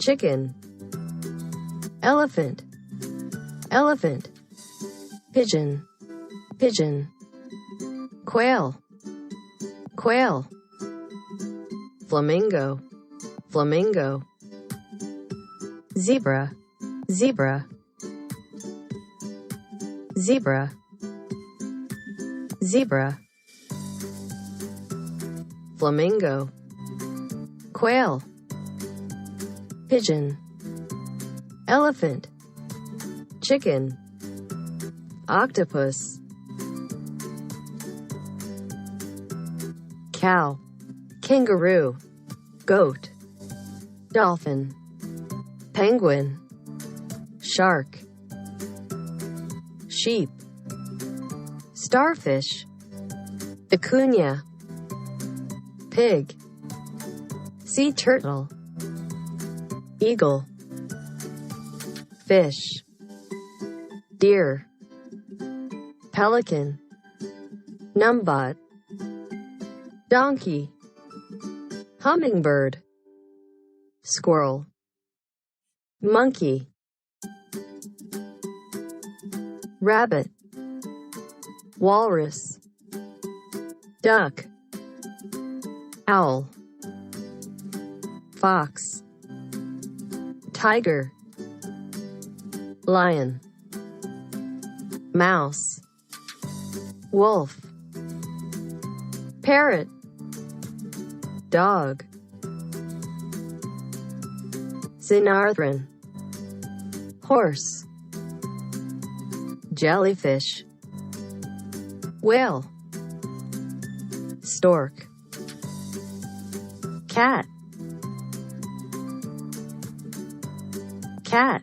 chicken, elephant, elephant, pigeon, pigeon, quail, quail, flamingo, flamingo, zebra, zebra, zebra, zebra, flamingo, quail, pigeon, elephant, chicken, octopus, cow, kangaroo, goat, dolphin, penguin, shark, sheep, starfish, vicuña, pig, sea turtle, eagle, fish, deer, pelican, numbot, donkey, hummingbird, squirrel, monkey, rabbit, walrus, duck, owl, fox, tiger, lion, mouse, wolf, parrot, dog, Sinarthran, horse, jellyfish, whale, stork, cat, cat.